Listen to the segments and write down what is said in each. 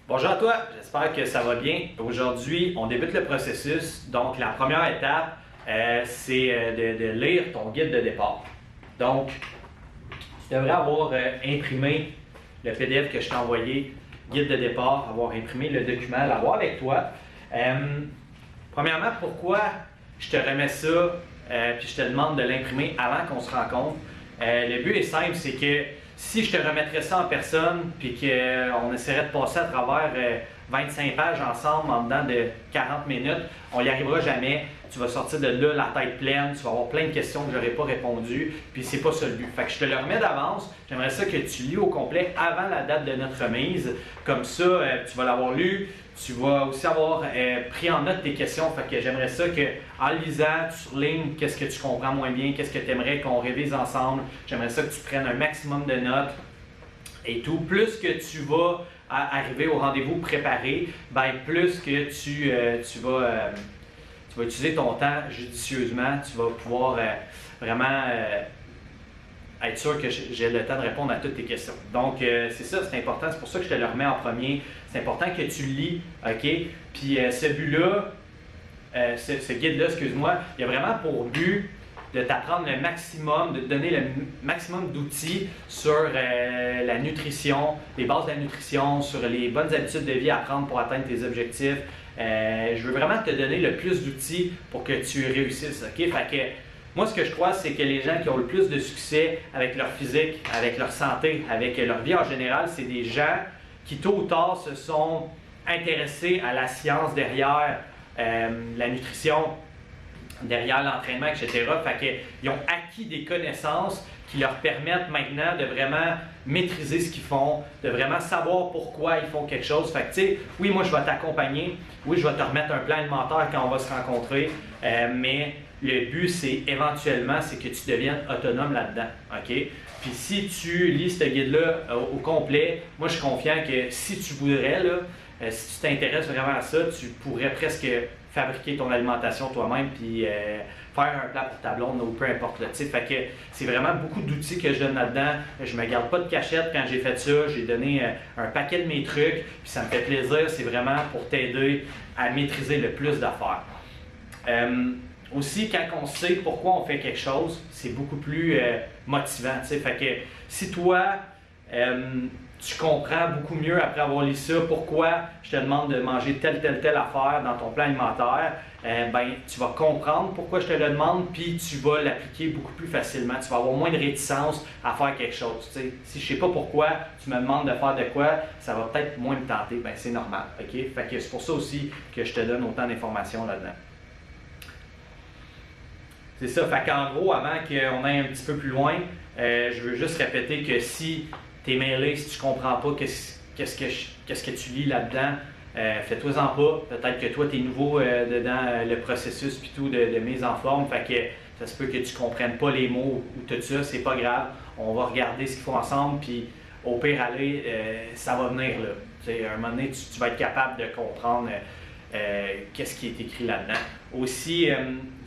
Bonjour à toi, j'espère que ça va bien. Aujourd'hui, on débute le processus. Donc, la première étape, c'est de lire ton guide de départ. Donc, tu devrais avoir imprimé le PDF que je t'ai envoyé, guide de départ, avoir imprimé le document, l'avoir avec toi. Premièrement, pourquoi je te remets ça puis je te demande de l'imprimer avant qu'on se rencontre? Le but est simple, c'est que si je te remettrais ça en personne puis qu'on essaierait de passer à travers 25 pages ensemble en dedans de 40 minutes, on n'y arrivera jamais. Tu vas sortir de là la tête pleine, tu vas avoir plein de questions que je n'aurais pas répondu, puis c'est pas ça le but. Fait que je te le remets d'avance. J'aimerais ça que tu lis au complet avant la date de notre remise. Comme ça, tu vas l'avoir lu. Tu vas aussi avoir pris en note tes questions. Fait que j'aimerais ça que, en lisant, tu surlignes qu'est-ce que tu comprends moins bien, qu'est-ce que tu aimerais qu'on révise ensemble. J'aimerais ça que tu prennes un maximum de notes et tout. Plus que tu vas arriver au rendez-vous préparé, ben plus que tu vas utiliser ton temps judicieusement. Tu vas pouvoir vraiment être sûr que j'ai le temps de répondre à toutes tes questions. Donc, c'est ça, c'est important. C'est pour ça que je te le remets en premier. C'est important que tu lis, OK? Puis, ce but-là, ce guide-là, excuse-moi, il a vraiment pour but de t'apprendre le maximum, de te donner le maximum d'outils sur la nutrition, les bases de la nutrition, sur les bonnes habitudes de vie à prendre pour atteindre tes objectifs. Je veux vraiment te donner le plus d'outils pour que tu réussisses, OK? Fait que, moi, ce que je crois, c'est que les gens qui ont le plus de succès avec leur physique, avec leur santé, avec leur vie en général, c'est des gens qui, tôt ou tard, se sont intéressés à la science derrière la nutrition, derrière l'entraînement, etc. Fait qu'ils ont acquis des connaissances qui leur permettent maintenant de vraiment maîtriser ce qu'ils font, de vraiment savoir pourquoi ils font quelque chose. Fait que, tu sais, oui, moi, je vais t'accompagner. Oui, je vais te remettre un plan alimentaire quand on va se rencontrer. Mais le but, c'est éventuellement, c'est que tu deviennes autonome là-dedans. OK? Puis si tu lis ce guide-là au complet, moi, je suis confiant que si tu voudrais, là, si tu t'intéresses vraiment à ça, tu pourrais presque fabriquer ton alimentation toi-même puis faire un plat pour ta blonde ou peu importe le type. Fait que c'est vraiment beaucoup d'outils que je donne là-dedans. Je me garde pas de cachette quand j'ai fait ça. J'ai donné un paquet de mes trucs puis ça me fait plaisir. C'est vraiment pour t'aider à maîtriser le plus d'affaires. Aussi, quand on sait pourquoi on fait quelque chose, c'est beaucoup plus motivant. T'sais. Fait que si toi, tu comprends beaucoup mieux après avoir lu ça pourquoi je te demande de manger telle affaire dans ton plan alimentaire, ben, tu vas comprendre pourquoi je te le demande, puis tu vas l'appliquer beaucoup plus facilement. Tu vas avoir moins de réticence à faire quelque chose. T'sais. Si je ne sais pas pourquoi tu me demandes de faire de quoi, ça va peut-être moins me tenter. Ben, c'est normal. Okay? Fait que c'est pour ça aussi que je te donne autant d'informations là-dedans. C'est ça, fait qu'en gros, avant qu'on aille un petit peu plus loin, je veux juste répéter que si tu es mêlé, si tu ne comprends pas qu'est-ce que tu lis là-dedans, fais-toi-en pas. Peut-être que toi, tu es nouveau dedans le processus puis tout de mise en forme, fait que ça se peut que tu ne comprennes pas les mots ou tout ça, c'est pas grave. On va regarder ce qu'il faut ensemble, puis au pire aller, ça va venir là. T'sais, à un moment donné, tu vas être capable de comprendre qu'est-ce qui est écrit là-dedans. Aussi,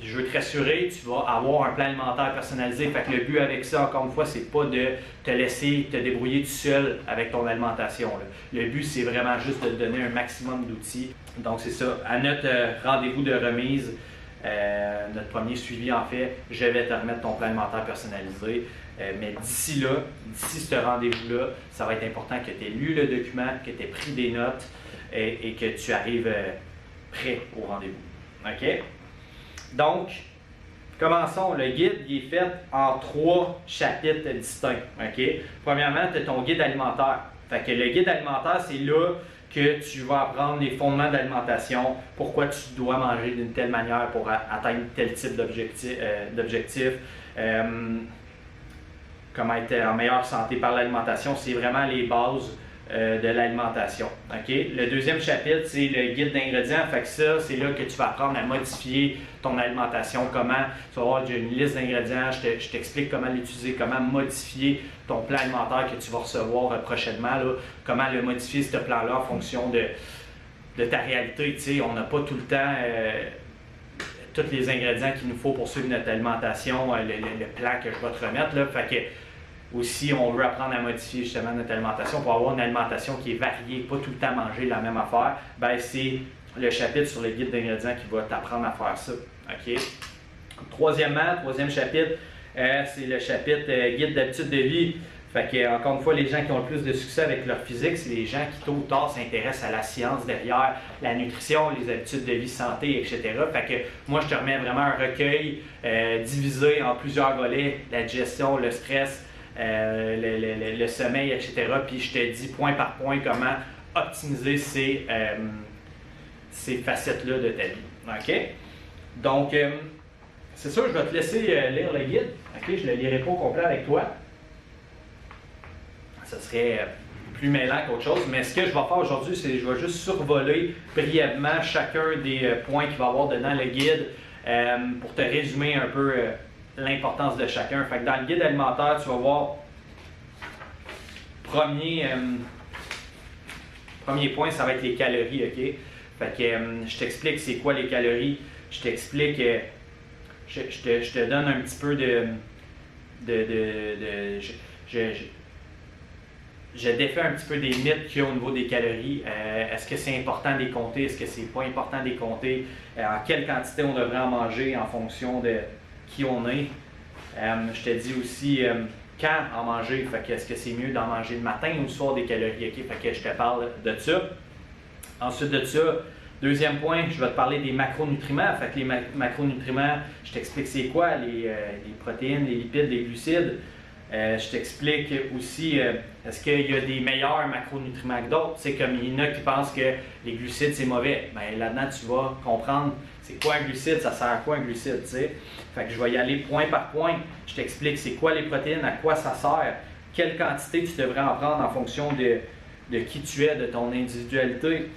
je veux te rassurer, tu vas avoir un plan alimentaire personnalisé. Fait que le but avec ça, encore une fois, c'est pas de te laisser te débrouiller tout seul avec ton alimentation. Là. Le but, c'est vraiment juste de te donner un maximum d'outils. Donc, c'est ça. À notre rendez-vous de remise, notre premier suivi, en fait, je vais te remettre ton plan alimentaire personnalisé. Mais d'ici là, d'ici ce rendez-vous-là, ça va être important que tu aies lu le document, que tu aies pris des notes et que tu arrives prêt au rendez-vous. OK? Donc, commençons. Le guide il est fait en 3 chapitres distincts. OK? Premièrement, tu as ton guide alimentaire. Fait que le guide alimentaire, c'est là que tu vas apprendre les fondements d'alimentation, pourquoi tu dois manger d'une telle manière pour atteindre tel type d'objectif, comment être en meilleure santé par l'alimentation. C'est vraiment les bases de l'alimentation. Okay? Le deuxième chapitre, c'est le guide d'ingrédients. Fait que ça, c'est là que tu vas apprendre à modifier ton alimentation. Comment, tu vas voir, j'ai une liste d'ingrédients, je t'explique comment l'utiliser, comment modifier ton plan alimentaire que tu vas recevoir prochainement. Là, comment le modifier, ce plan-là, en fonction de ta réalité. T'sais, on n'a pas tout le temps tous les ingrédients qu'il nous faut pour suivre notre alimentation, le plan que je vais te remettre. Là. Fait que Aussi, on veut apprendre à modifier justement notre alimentation pour avoir une alimentation qui est variée, pas tout le temps manger la même affaire. Ben, c'est le chapitre sur le guide d'ingrédients qui va t'apprendre à faire ça. OK? Troisième chapitre, c'est le chapitre guide d'habitude de vie. Fait que, encore une fois, les gens qui ont le plus de succès avec leur physique, c'est les gens qui tôt ou tard s'intéressent à la science derrière, la nutrition, les habitudes de vie, santé, etc. Fait que moi, je te remets vraiment un recueil divisé en plusieurs volets, la digestion, le stress, le sommeil, etc. Puis je te dis point par point comment optimiser ces facettes-là de ta vie. OK? Donc, c'est sûr, je vais te laisser lire le guide. OK? Je ne le lirai pas au complet avec toi. Ce serait plus mêlant qu'autre chose. Mais ce que je vais faire aujourd'hui, c'est que je vais juste survoler brièvement chacun des points qu'il va y avoir dedans le guide pour te résumer un peu l'importance de chacun. Fait que dans le guide alimentaire, tu vas voir premier point, ça va être les calories. OK? Fait que je t'explique c'est quoi les calories. Je t'explique, je te donne un petit peu je défais un petit peu des mythes qu'il y a au niveau des calories. Est-ce que c'est important de les compter? Est-ce que c'est pas important de les compter? En quelle quantité on devrait en manger en fonction de qui on est? Je te dis aussi quand en manger. Fait que est-ce que c'est mieux d'en manger le matin ou le soir des calories? Okay? Fait que je te parle de ça. Ensuite de ça, deuxième point, je vais te parler des macronutriments. Fait que les macronutriments, je t'explique c'est quoi, les protéines, les lipides, les glucides. Je t'explique aussi, est-ce qu'il y a des meilleurs macronutriments que d'autres? C'est comme il y en a qui pensent que les glucides c'est mauvais. Bien là-dedans, tu vas comprendre c'est quoi un glucide, ça sert à quoi un glucide, tu sais. Fait que je vais y aller point par point. Je t'explique c'est quoi les protéines, à quoi ça sert, quelle quantité tu devrais en prendre en fonction de qui tu es, de ton individualité.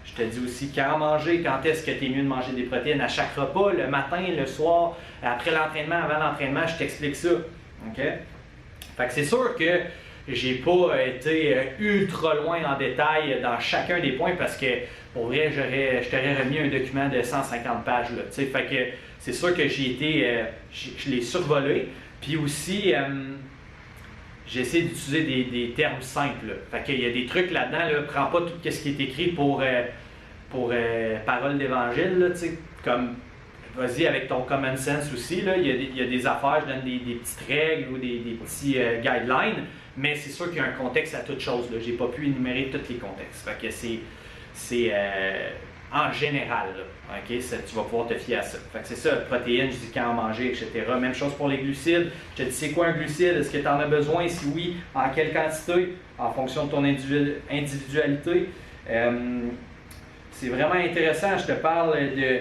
Je te dis aussi quand manger, quand est-ce que tu es mieux de manger des protéines à chaque repas, le matin, le soir, après l'entraînement, avant l'entraînement, je t'explique ça. OK? Fait que c'est sûr que j'ai pas été ultra loin en détail dans chacun des points parce que pour vrai, je t'aurais remis un document de 150 pages. Là, fait que c'est sûr que je l'ai survolé. Puis aussi, j'ai essayé d'utiliser des termes simples. Là. Fait qu'il y a des trucs là-dedans, là, prends pas tout ce qui est écrit pour parole d'évangile, là, comme vas-y avec ton common sense aussi. Là. Il y a des affaires, je donne des petites règles ou des petits guidelines, mais c'est sûr qu'il y a un contexte à toute chose. Je n'ai pas pu énumérer tous les contextes. Fait que c'est en général. Là, okay? Tu vas pouvoir te fier à ça. Fait que c'est ça, protéines, je dis quand en manger, etc. Même chose pour les glucides. Je te dis c'est quoi un glucide? Est-ce que tu en as besoin? Si oui, en quelle quantité? En fonction de ton individualité. C'est vraiment intéressant. Je te parle de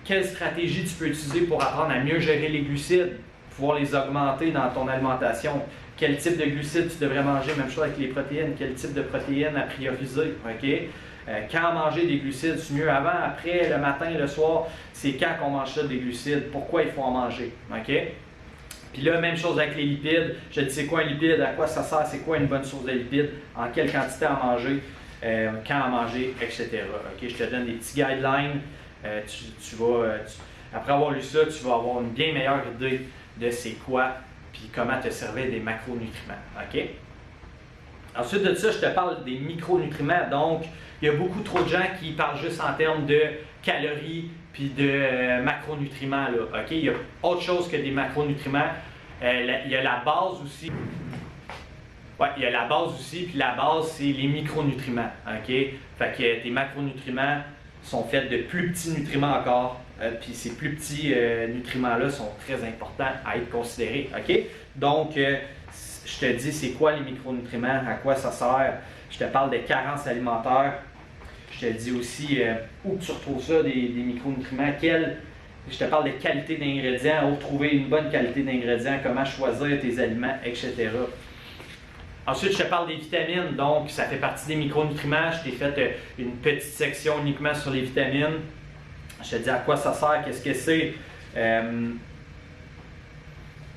quelle stratégie tu peux utiliser pour apprendre à mieux gérer les glucides, pouvoir les augmenter dans ton alimentation. Quel type de glucides tu devrais manger, même chose avec les protéines, quel type de protéines à prioriser. Okay? Quand manger des glucides, c'est mieux avant, après, le matin, le soir, c'est quand qu'on mange ça des glucides, pourquoi il faut en manger. Okay? Puis là, même chose avec les lipides, je te dis c'est quoi un lipide, à quoi ça sert, c'est quoi une bonne source de lipides, en quelle quantité en manger, quand en manger, etc. Okay? Je te donne des petits guidelines. Après avoir lu ça, tu vas avoir une bien meilleure idée de c'est quoi puis comment te servir des macronutriments. OK? Ensuite de ça, je te parle des micronutriments. Donc, il y a beaucoup trop de gens qui parlent juste en termes de calories puis de macronutriments. Là, OK? Il y a autre chose que des macronutriments. Il y a la base aussi. Ouais, il y a la base aussi, puis la base, c'est les micronutriments. OK? Fait que tes macronutriments sont faits de plus petits nutriments encore. Puis ces plus petits nutriments-là sont très importants à être considérés. OK? Donc, je te dis c'est quoi les micronutriments, à quoi ça sert. Je te parle des carences alimentaires. Je te dis aussi où tu retrouves ça, des micronutriments. Je te parle de qualité d'ingrédients, où trouver une bonne qualité d'ingrédients, comment choisir tes aliments, etc. Ensuite, je te parle des vitamines, donc ça fait partie des micronutriments. Je t'ai fait une petite section uniquement sur les vitamines. Je te dis à quoi ça sert, qu'est-ce que c'est,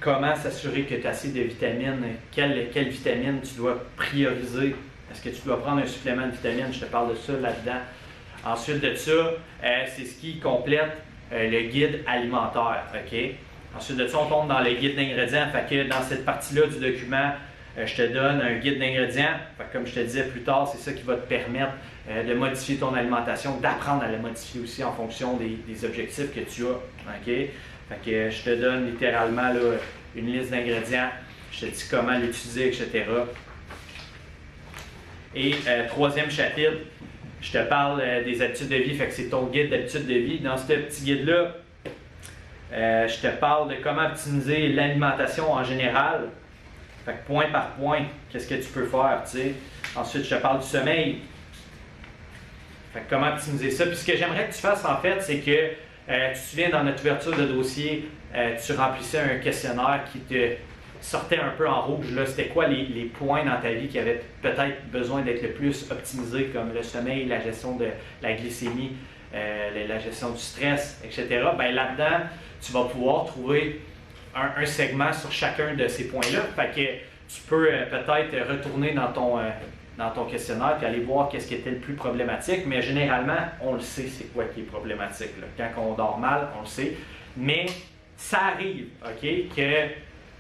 comment s'assurer que tu as assez de vitamines, quelle vitamine tu dois prioriser. Est-ce que tu dois prendre un supplément de vitamines? Je te parle de ça là-dedans. Ensuite de ça, c'est ce qui complète le guide alimentaire. Okay? Ensuite de ça, on tombe dans le guide d'ingrédients. Fait que dans cette partie-là du document, je te donne un guide d'ingrédients. Comme je te disais plus tard, c'est ça qui va te permettre de modifier ton alimentation, d'apprendre à la modifier aussi en fonction des objectifs que tu as. Okay? Fait que je te donne littéralement là, une liste d'ingrédients. Je te dis comment l'utiliser, etc. Et troisième chapitre, je te parle des habitudes de vie. Fait que c'est ton guide d'habitudes de vie. Dans ce petit guide-là, je te parle de comment optimiser l'alimentation en général. Fait que point par point, qu'est-ce que tu peux faire, tu sais. Ensuite, je te parle du sommeil. Fait que comment optimiser ça. Puis ce que j'aimerais que tu fasses, en fait, c'est que tu te souviens, dans notre ouverture de dossier, tu remplissais un questionnaire qui te sortait un peu en rouge. Là, c'était quoi les points dans ta vie qui avaient peut-être besoin d'être le plus optimisés, comme le sommeil, la gestion de la glycémie, la gestion du stress, etc. Bien, là-dedans, tu vas pouvoir trouver un segment sur chacun de ces points-là. Fait que tu peux peut-être retourner dans ton questionnaire et aller voir qu'est-ce qui était le plus problématique. Mais généralement, on le sait, c'est quoi qui est problématique. Là. Quand on dort mal, on le sait. Mais ça arrive, OK, que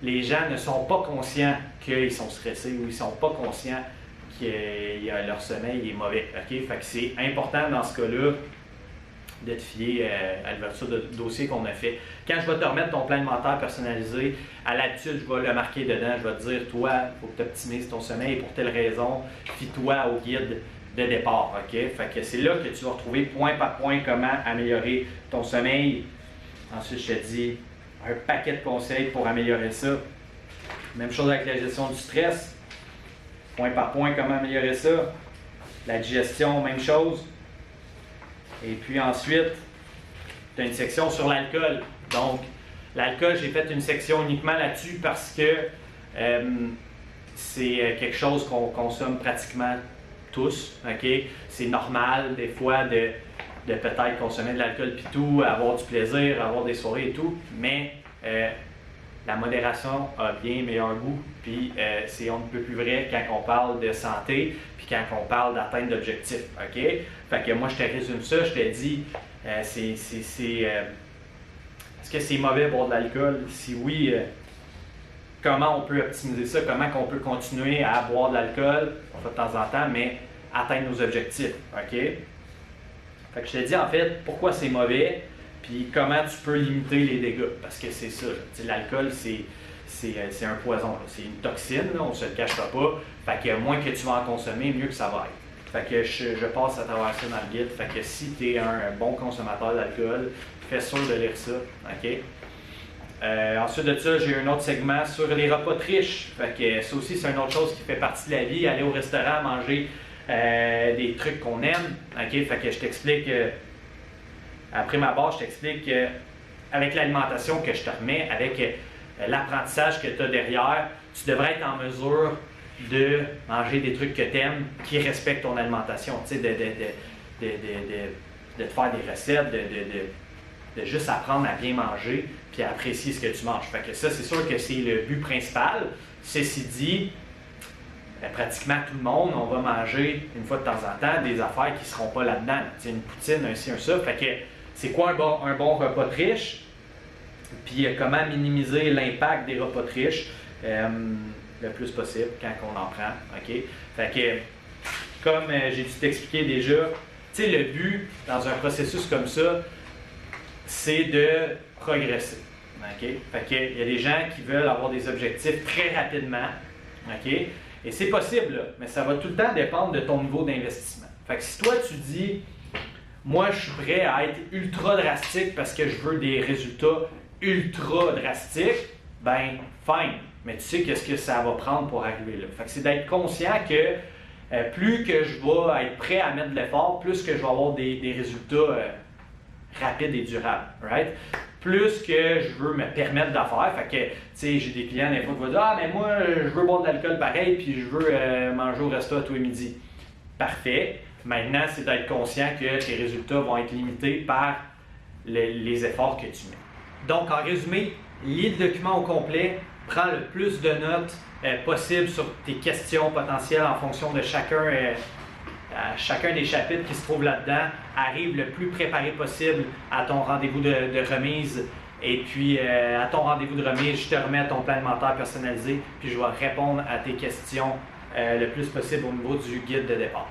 les gens ne sont pas conscients qu'ils sont stressés ou ils ne sont pas conscients que leur sommeil est mauvais. OK? Fait que c'est important dans ce cas-là de te fier à l'ouverture de dossier qu'on a fait. Quand je vais te remettre ton plan alimentaire personnalisé, à l'habitude, je vais le marquer dedans. Je vais te dire, toi, il faut que tu optimises ton sommeil pour telle raison. Fie-toi au guide de départ. OK? Fait que c'est là que tu vas retrouver point par point comment améliorer ton sommeil. Ensuite, je te dis un paquet de conseils pour améliorer ça. Même chose avec la gestion du stress. Point par point, comment améliorer ça. La digestion, même chose. Et puis ensuite, tu as une section sur l'alcool. Donc, l'alcool, j'ai fait une section uniquement là-dessus parce que c'est quelque chose qu'on consomme pratiquement tous. Okay? C'est normal, des fois, de peut-être consommer de l'alcool puis tout, avoir du plaisir, avoir des soirées et tout, mais la modération a bien meilleur goût, puis c'est on ne peut plus vrai quand on parle de santé, puis quand on parle d'atteinte d'objectifs, OK? Fait que moi, je te résume ça, je te dis, est-ce que c'est mauvais boire de l'alcool? Si oui, comment on peut optimiser ça? Comment on peut continuer à boire de l'alcool, de temps en temps, mais atteindre nos objectifs, OK? Fait que je te dis en fait pourquoi c'est mauvais, puis comment tu peux limiter les dégâts. Parce que c'est ça, l'alcool, c'est un poison, c'est une toxine, là, on ne se le cachera pas. Fait que moins que tu vas en consommer, mieux que ça va être. Fait que je passe à travers ça dans le guide. Fait que si tu es un bon consommateur d'alcool, fais sûr de lire ça. OK? Ensuite de ça, j'ai un autre segment sur les repas de riches. Fait que ça aussi, c'est une autre chose qui fait partie de la vie, aller au restaurant, manger des trucs qu'on aime. OK? Fait que je t'explique, après ma barre, je t'explique avec l'alimentation que je te remets, avec l'apprentissage que tu as derrière, tu devrais être en mesure de manger des trucs que tu aimes, qui respectent ton alimentation. Tu sais, de te faire des recettes, de juste apprendre à bien manger, puis à apprécier ce que tu manges. Fait que ça, c'est sûr que c'est le but principal. Ceci dit, pratiquement tout le monde, on va manger une fois de temps en temps des affaires qui ne seront pas là-dedans. T'sais, une poutine, un ci, un ça. Fait que c'est quoi un bon repas de riche? Puis comment minimiser l'impact des repas de riche le plus possible quand on en prend. OK? Fait que, comme j'ai dû t'expliquer déjà, tu sais, le but dans un processus comme ça, c'est de progresser. OK? Fait qu'il y a des gens qui veulent avoir des objectifs très rapidement. OK? Et c'est possible, là, mais ça va tout le temps dépendre de ton niveau d'investissement. Fait que si toi, tu dis, moi, je suis prêt à être ultra drastique parce que je veux des résultats ultra drastiques, ben, fine. Mais tu sais qu'est-ce que ça va prendre pour arriver là. Fait que c'est d'être conscient que plus que je vais être prêt à mettre de l'effort, plus que je vais avoir des résultats rapides et durables. Right? Plus que je veux me permettre d'affaires. Fait que, tu sais, j'ai des clients des fois qui vont dire, ah, mais moi, je veux boire de l'alcool pareil, puis je veux manger au resto à tous les midis. Parfait. Maintenant, c'est d'être conscient que tes résultats vont être limités par les efforts que tu mets. Donc, en résumé, lis le document au complet, prends le plus de notes possible sur tes questions potentielles en fonction de chacun des chapitres qui se trouvent là-dedans. Arrive le plus préparé possible à ton rendez-vous de remise Et puis, à ton rendez-vous de remise, je te remets ton plan alimentaire personnalisé, puis je vais répondre à tes questions le plus possible au niveau du guide de départ.